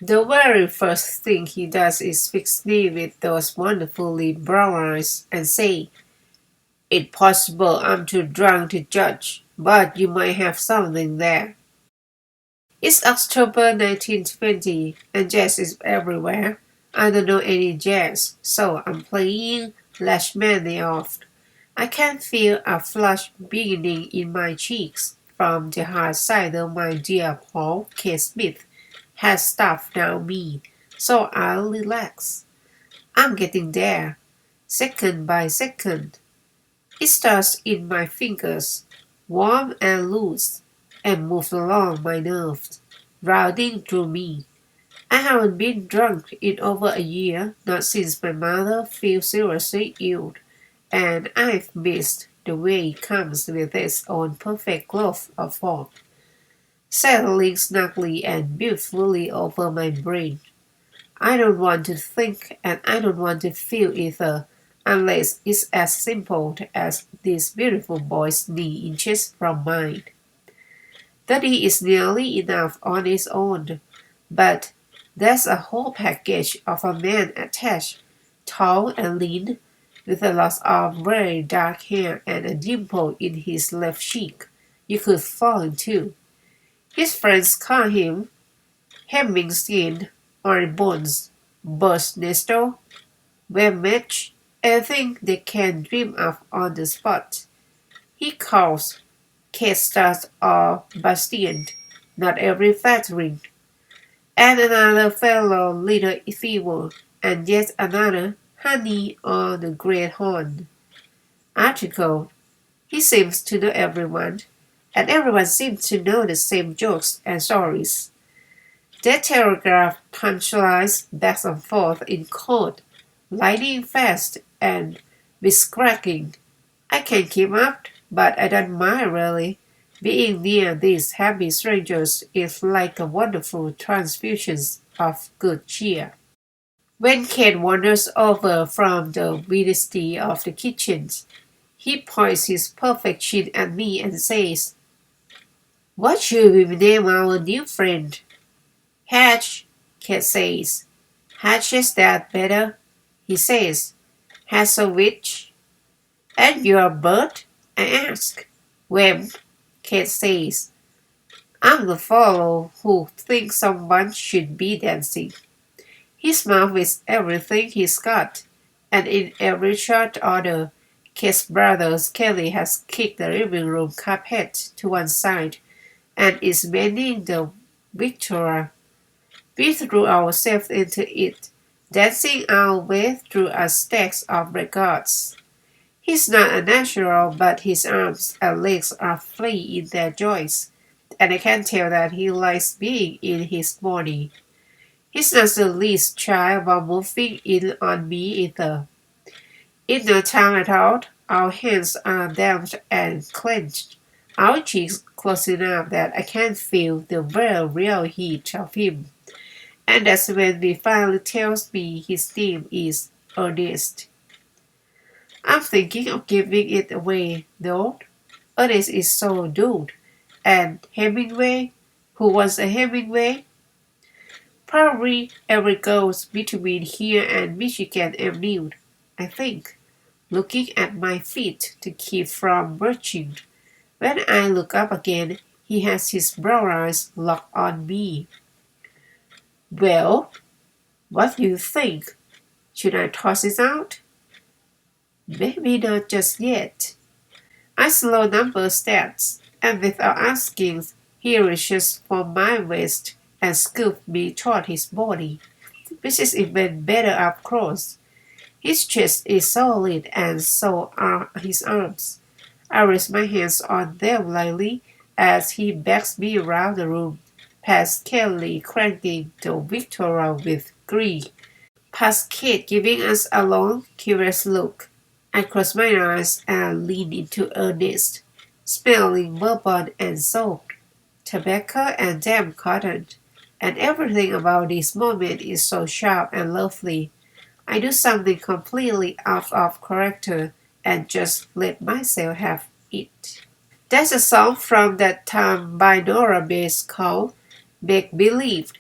The very first thing he does is fix me with those wonderfully brown eyes and say, "It's possible I'm too drunk to judge, but you might have something there." It's October 1920 and jazz is everywhere. I don't know any jazz, so I'm playing Rachmaninoff. I can feel a flush beginning in my cheeks from the hard cider my dear Paul K. Smith has stuffed down me, so I'll relax. I'm getting there, second by second. It starts in my fingers, warm and loose, and moves along my nerves, routing through me. I haven't been drunk in over a year, not since my mother fell seriously ill, and I've missed the way it comes with its own perfect glove of form, settling snugly and beautifully over my brain. I don't want to think and I don't want to feel either, unless it's as simple as this beautiful boy's knee inches from mine. 30 is nearly enough on its own, but there's a whole package of a man attached, tall and lean, with a lot of very dark hair and a dimple in his left cheek. You could fall into. His friends call him Hemmingstein or Bones, Burst Nestor, Webmatch, anything they can dream of on the spot. He calls K-Stars or Bastien, not every flattering, and another fellow little feeble, and yet another honey or the great horn. Article. He seems to know everyone, and everyone seems to know the same jokes and stories. They telegraph punchlines back and forth in code, lightning fast and wisecracking. I can keep up, but I don't mind really. Being near these happy strangers is like a wonderful transfusion of good cheer. When Kate wanders over from the vicinity of the kitchen, he points his perfect chin at me and says, "What should we name our new friend?" "Hatch," Kate says. "Hatch is that better?" he says. "Hassowitch." "And you're a bird?" I ask. "Well," Kate says, "I'm the fellow who thinks someone should be dancing." His mouth is everything he's got, and in every short order, Kate's brother Kelly has kicked the living room carpet to one side and is mending the Victoria. We threw ourselves into it, dancing our way through a stack of records. He's not a natural, but his arms and legs are free in their joints, and I can tell that he likes being in his body. He's not the least shy about moving in on me either. In no time at all, our hands are damped and clenched, our cheeks close enough that I can feel the very real heat of him. And that's when he finally tells me his name is Ernest. I'm thinking of giving it away, though. Ernest is so dude. And Hemingway, who was a Hemingway? Probably every goes between here and Michigan Avenue, I think, looking at my feet to keep from birching. When I look up again, he has his brown eyes locked on me. "Well, what do you think? Should I toss it out?" "Maybe not just yet." I slow number stats, and without asking, he reaches for my waist and scoops me toward his body, which is even better up close. His chest is solid, and so are his arms. I rest my hands on them lightly as he backs me around the room, past Kelly cranking the Victoria with glee, past Kate giving us a long, curious look. I close my eyes and lean into Ernest, smelling bourbon and soap, tobacco and damp cotton, and everything about this moment is so sharp and lovely. I do something completely out of character and just let myself have it. That's a song from that time by Nora Bass called Make Believe.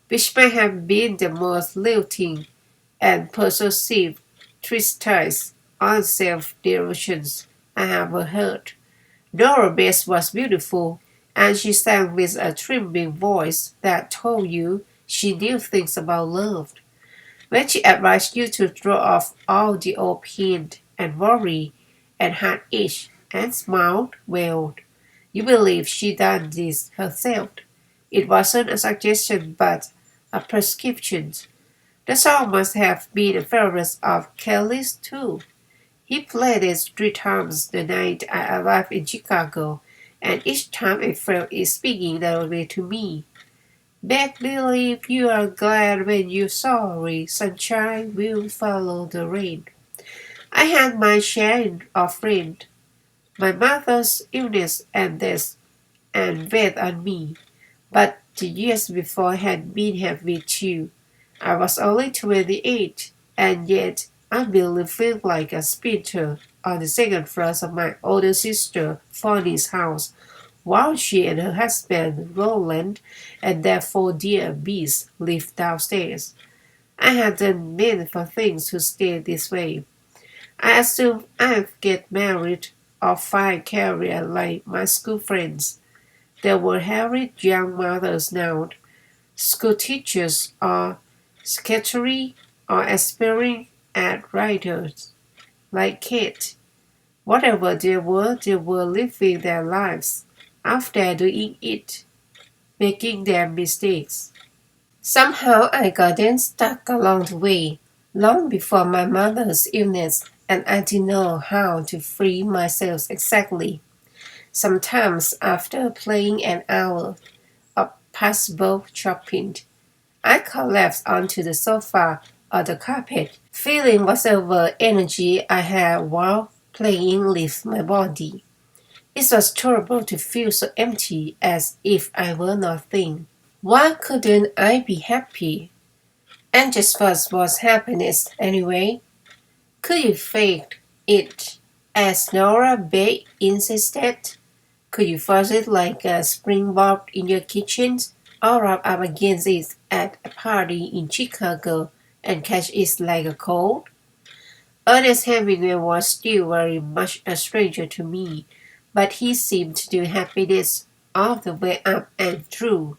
which may have been the most lilting and persuasive treatise on self-delusions I ever heard. Dora Bess was beautiful, and she sang with a trembling voice that told you she knew things about love. When she advised you to throw off all the old pain and worry and heartache and smiled, well, you believe she done this herself. It wasn't a suggestion but a prescription. The song must have been a favorite of Kelly's too. He played it 3 times the night I arrived in Chicago, and each time I felt it speaking that way to me. Make believe you are glad when you're sorry, sunshine will follow the rain. I had my share of rain, my mother's illness and death, and weighed on me. But the years before had been heavy too. I was only 28, and yet I barely felt like a spinster on the second floor of my older sister Fanny's house, while she and her husband Roland and their 4 dear beasts lived downstairs. I hadn't meant for things to stay this way. I assumed I'd get married or find career like my school friends. There were harried young mothers now, school teachers or secretary or aspiring at writers like Kate. Whatever they were living their lives after doing it, making their mistakes. Somehow I got stuck along the way, long before my mother's illness, and I didn't know how to free myself exactly. Sometimes after playing an hour of passable shopping, I collapsed onto the sofa or the carpet, feeling whatever energy I had while playing leave my body. It was terrible to feel so empty as if I were nothing. Why couldn't I be happy? And just what was happiness anyway? Could you fake it as Nora Bay insisted? Could you force it like a springboard in your kitchen or rub up against it at a party in Chicago and catch it like a cold? Ernest Hemingway was still very much a stranger to me, but he seemed to do happiness all the way up and through.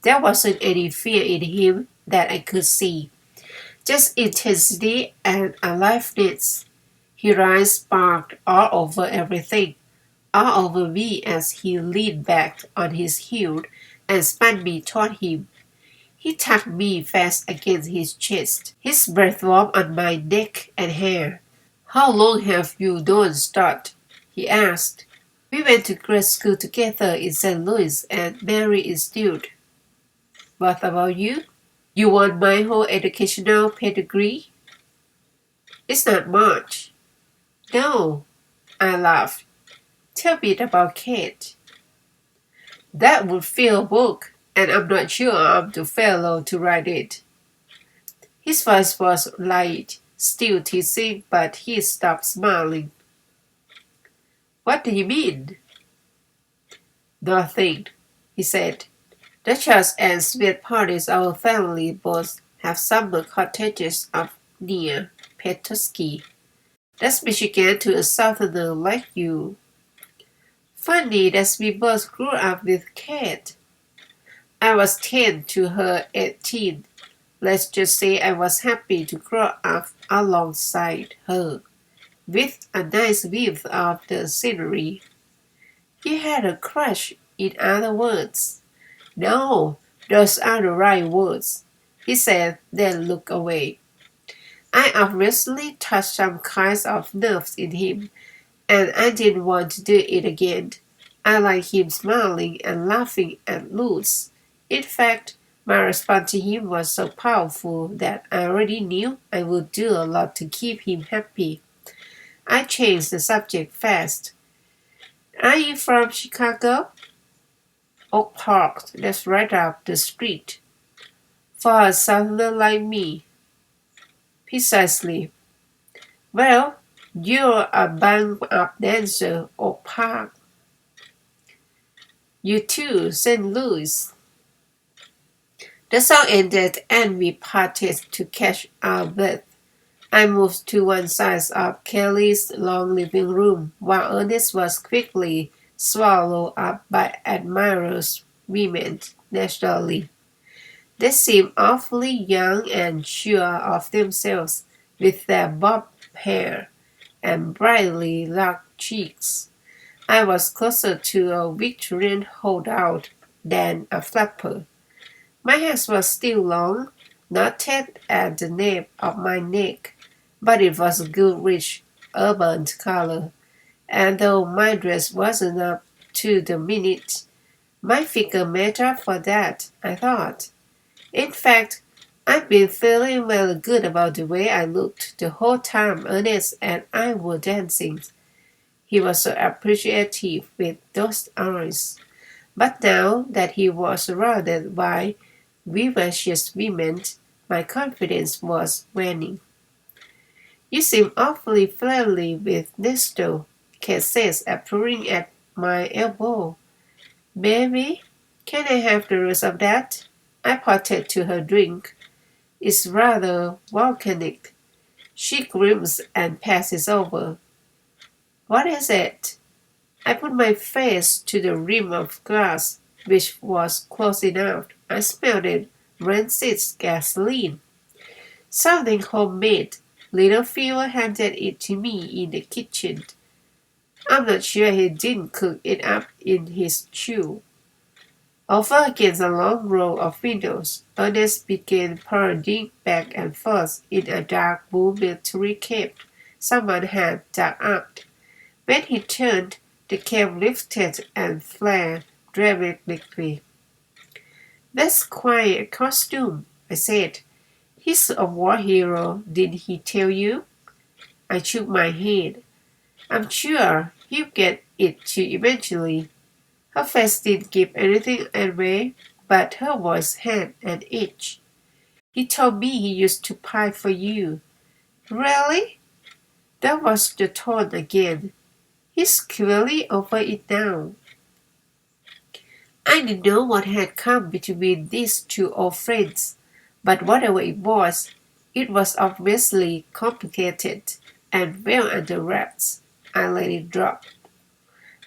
There wasn't any fear in him that I could see, just intensity and aliveness. His eyes sparkled all over everything, all over me as he leaned back on his heel and spun me toward him. He tugged me fast against his chest, his breath warm on my neck and hair. "How long have you known Stott?" he asked. "We went to grade school together in St. Louis and Mary Institute. What about you? You want my whole educational pedigree?" "It's not much." "No," I laughed. "Tell me about Kate." "That would fill a book, and I'm not sure I'm the fellow to write it." His voice was light, still teasing, but he stopped smiling. "What do you mean?" "Nothing," he said. "The church and sweet parties our family both have summer cottages up near Petoskey. That's Michigan to a southerner like you. Funny that we both grew up with Kate. I was 10 to her 18. Let's just say I was happy to grow up alongside her, with a nice view of the scenery." "You had a crush, in other words." "No, those are the right words," he said, then looked away. I obviously touched some kinds of nerves in him, and I didn't want to do it again. I liked him smiling and laughing at Lutz. In fact, my response to him was so powerful that I already knew I would do a lot to keep him happy. I changed the subject fast. "Are you from Chicago?" "Oak Park, that's right up the street." "For a southerner like me." "Precisely." "Well, you're a bang-up dancer, Oak Park." "You too, St. Louis." The song ended and we parted to catch our breath. I moved to one side of Kelly's long living room, while Ernest was quickly swallowed up by admirers, women, naturally. They seemed awfully young and sure of themselves, with their bob hair and brightly large cheeks. I was closer to a Victorian holdout than a flapper. My hair was still long, knotted at the nape of my neck, but it was a good rich urban color, and though my dress wasn't up to the minute, my figure made up for that, I thought. In fact, I've been feeling very good about the way I looked the whole time Ernest and I were dancing. He was so appreciative with those eyes. But now that he was surrounded by vivacious women, my confidence was waning. You seem awfully friendly with Nestor, Kate says, appearing at my elbow. Baby, can I have the rest of that? I pointed to her drink. It's rather volcanic. She grins and passes over. What is it? I put my face to the rim of glass, which was close enough. I smelled it. Rancid gasoline. Something homemade. Little Phil handed it to me in the kitchen. I'm not sure he didn't cook it up in his chew. Over against a long row of windows, Ernest began parading back and forth in a dark blue military cape someone had dug up. When he turned, the cape lifted and flared dramatically. That's quite a costume, I said. He's a war hero, didn't he tell you? I shook my head. I'm sure he'll get it too eventually. Her face didn't give anything away, but her voice had an itch. He told me he used to pie for you. Really? That was the tone again. He's clearly over it now. I didn't know what had come between these two old friends, but whatever it was obviously complicated and well under wraps. I let it drop.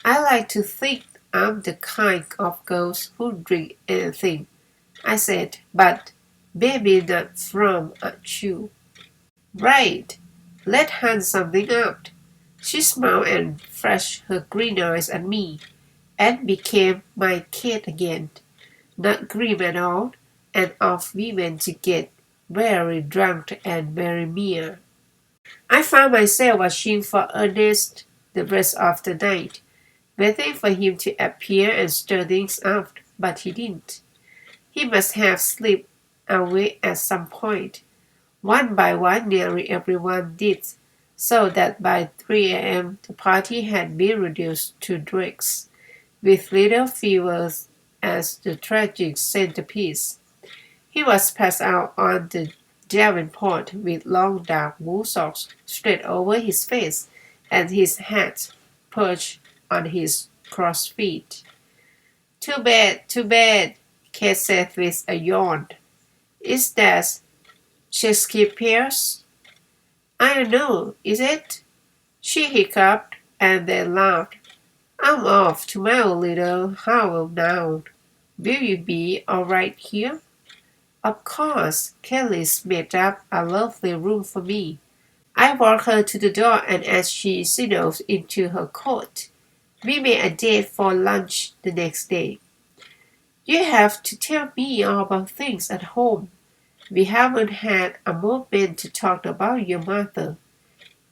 I like to think I'm the kind of ghost who drink anything, I said, but maybe not from a chew. Right, let's hand something out. She smiled and flashed her green eyes at me, and became my Kate again, not grim at all, and off we went to get very drunk and very near. I found myself watching for Ernest the rest of the night, waiting for him to appear and stir things up, but he didn't. He must have slipped away at some point. One by one nearly everyone did, so that by 3 a.m. the party had been reduced to dregs, with little Fevers as the tragic centerpiece. He was passed out on the davenport with long dark wool socks straight over his face and his hat perched on his crossed feet. Too bad, Kate said with a yawn. Is that Shakespeare's? I don't know, is it? She hiccuped and then laughed. I'm off to my own little hovel now. Will you be all right here? Of course, Kelly's made up a lovely room for me. I walked her to the door and as she settled into her coat, we made a date for lunch the next day. You have to tell me all about things at home. We haven't had a moment to talk about your mother.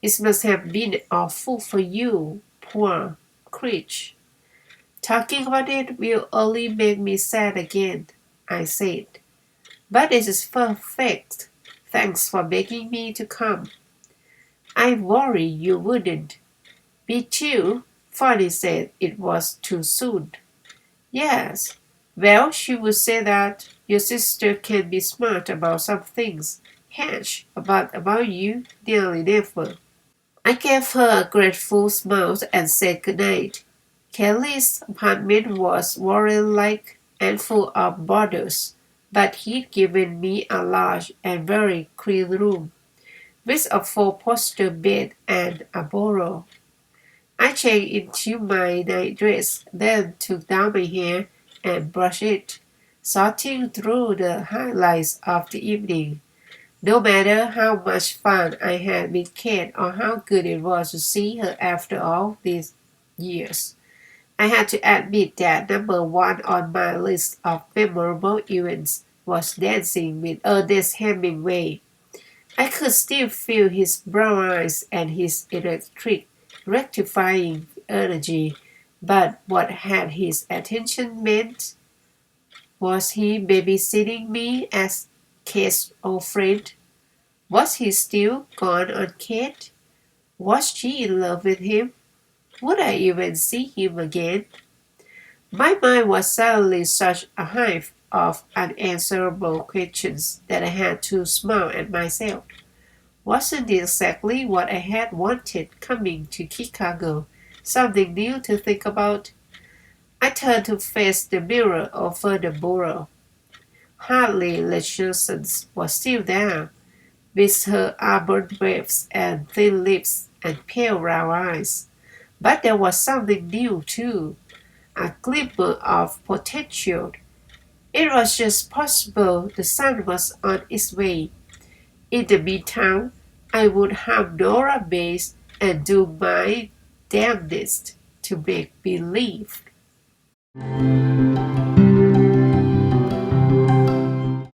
It must have been awful for you, poor creature. Talking about it will only make me sad again, I said. But it is perfect. Thanks for begging me to come. I worry you wouldn't. Me too. Fanny said it was too soon. Yes. Well, she would say that your sister can be smart about some things, Hatch, but about you, nearly never. I gave her a grateful smile and said goodnight. Kelly's apartment was Warren-like and full of boarders, but he'd given me a large and very clean room, with a four-poster bed and a bureau. I changed into my night dress, then took down my hair and brushed it, sorting through the highlights of the evening. No matter how much fun I had with Kate or how good it was to see her after all these years, I had to admit that number one on my list of memorable events was dancing with Ernest Hemingway. I could still feel his brown eyes and his electric, rectifying energy, but what had his attention meant? Was he babysitting me as Kate's old friend? Was he still gone on Kate? Was she in love with him? Would I even see him again? My mind was suddenly such a hive of unanswerable questions that I had to smile at myself. Wasn't it exactly what I had wanted coming to Chicago? Something new to think about? I turned to face the mirror over the bureau. Hardly Richardson was still there, with her auburn waves and thin lips and pale round eyes. But there was something new too, a glimmer of potential. It was just possible the sun was on its way. In the meantime, I would have Nora Base and do my damnedest to make believe.